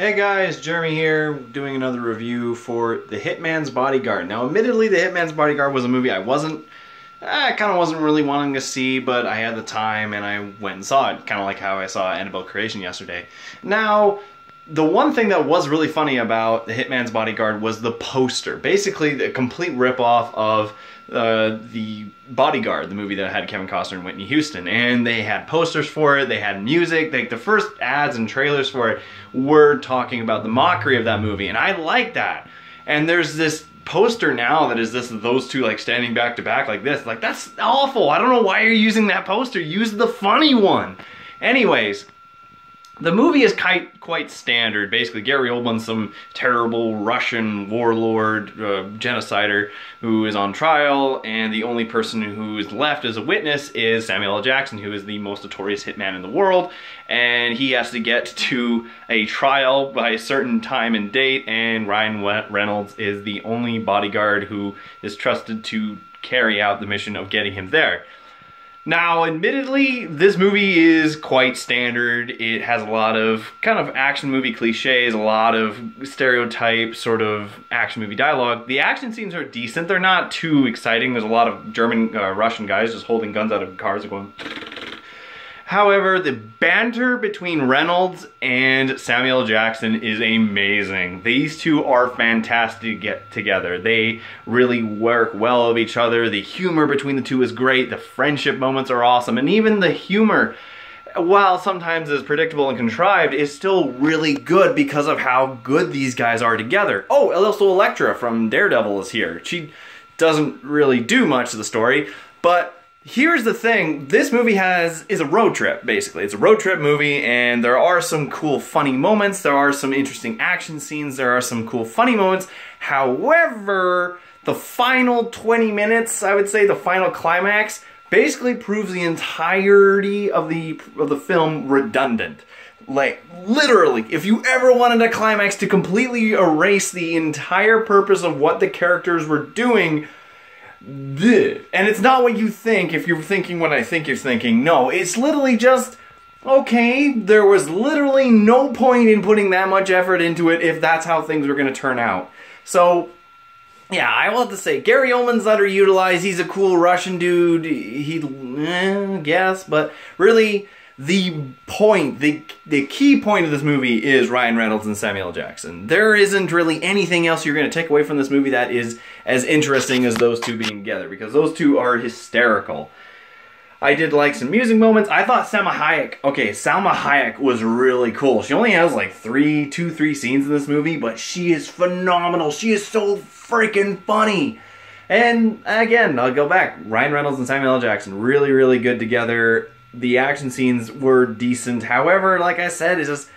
Hey guys, Jeremy here, doing another review for The Hitman's Bodyguard. Now admittedly, The Hitman's Bodyguard was a movie I kind of wasn't really wanting to see, but I had the time and I went and saw it, kind of like how I saw Annabelle Creation yesterday. Now, the one thing that was really funny about The Hitman's Bodyguard was the poster. Basically, the complete ripoff of the Bodyguard, the movie that had Kevin Costner and Whitney Houston. And they had posters for it, they had music, the first ads and trailers for it were talking about the mockery of that movie, and I like that. And there's this poster now that is those two like standing back to back like this. Like, that's awful. I don't know why you're using that poster. Use the funny one. Anyways, the movie is quite standard. Basically, Gary Oldman's some terrible Russian warlord, genocider, who is on trial, and the only person who is left as a witness is Samuel L. Jackson, who is the most notorious hitman in the world, and he has to get to a trial by a certain time and date, and Ryan Reynolds is the only bodyguard who is trusted to carry out the mission of getting him there. Now, admittedly, this movie is quite standard. It has a lot of kind of action movie cliches, a lot of stereotype sort of action movie dialogue. The action scenes are decent. They're not too exciting. There's a lot of German, Russian guys just holding guns out of cars and going... However, the banter between Reynolds and Samuel L. Jackson is amazing. These two are fantastic to get together. They really work well with each other. The humor between the two is great. The friendship moments are awesome. And even the humor, while sometimes is predictable and contrived, is still really good because of how good these guys are together. Oh, and also Elektra from Daredevil is here. She doesn't really do much of the story, but here's the thing, this movie is a road trip, basically. It's a road trip movie, and there are some cool funny moments, there are some interesting action scenes, there are some cool funny moments. However, the final 20 minutes, I would say, the final climax, basically proves the entirety of the film redundant. Like, literally, if you ever wanted a climax to completely erase the entire purpose of what the characters were doing, and it's not what you think if you're thinking what I think you're thinking. No, it's literally just, okay, there was literally no point in putting that much effort into it if that's how things were going to turn out. So, yeah, I will have to say, Gary Oldman's underutilized. He's a cool Russian dude. I guess, but really, the key point of this movie is Ryan Reynolds and Samuel L. Jackson. There isn't really anything else you're going to take away from this movie that is as interesting as those two being together, because those two are hysterical. I did like some music moments. I thought Salma Hayek was really cool. She only has like two, three scenes in this movie, but she is phenomenal. She is so freaking funny. And again, I'll go back. Ryan Reynolds and Samuel L. Jackson, really, really good together. The action scenes were decent. However, like I said, it's just,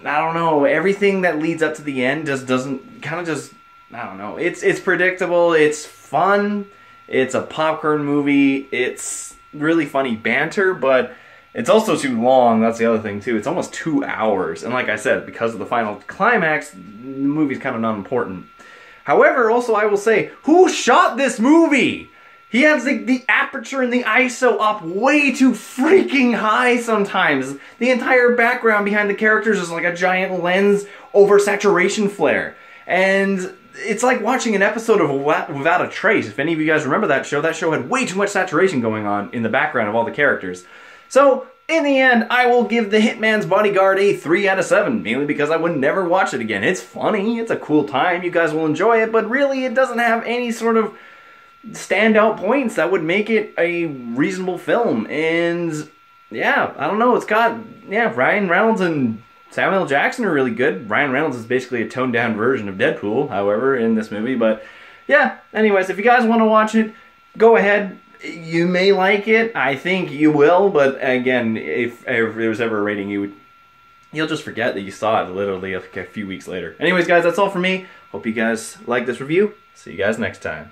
I don't know, everything that leads up to the end just doesn't, I don't know. It's predictable, it's fun, it's a popcorn movie, it's really funny banter, but it's also too long. That's the other thing too. It's almost 2 hours. And like I said, because of the final climax, the movie's kind of not important. However, also I will say, who shot this movie? He has the aperture and the ISO up way too freaking high sometimes. The entire background behind the characters is like a giant lens over saturation flare. And it's like watching an episode of Without a Trace. If any of you guys remember that show had way too much saturation going on in the background of all the characters. So, in the end, I will give The Hitman's Bodyguard a 3 out of 7, mainly because I would never watch it again. It's funny, it's a cool time, you guys will enjoy it, but really it doesn't have any sort of standout points that would make it a reasonable film. And yeah, I don't know, it's got, yeah, Ryan Reynolds and Samuel L. Jackson are really good. Ryan Reynolds is basically a toned down version of Deadpool, however, in this movie. But yeah, anyways, if you guys want to watch it, go ahead. You may like it, I think you will, but again, if there was ever a rating, you'll just forget that you saw it literally a few weeks later. Anyways guys, that's all for me. Hope you guys like this review. See you guys next time.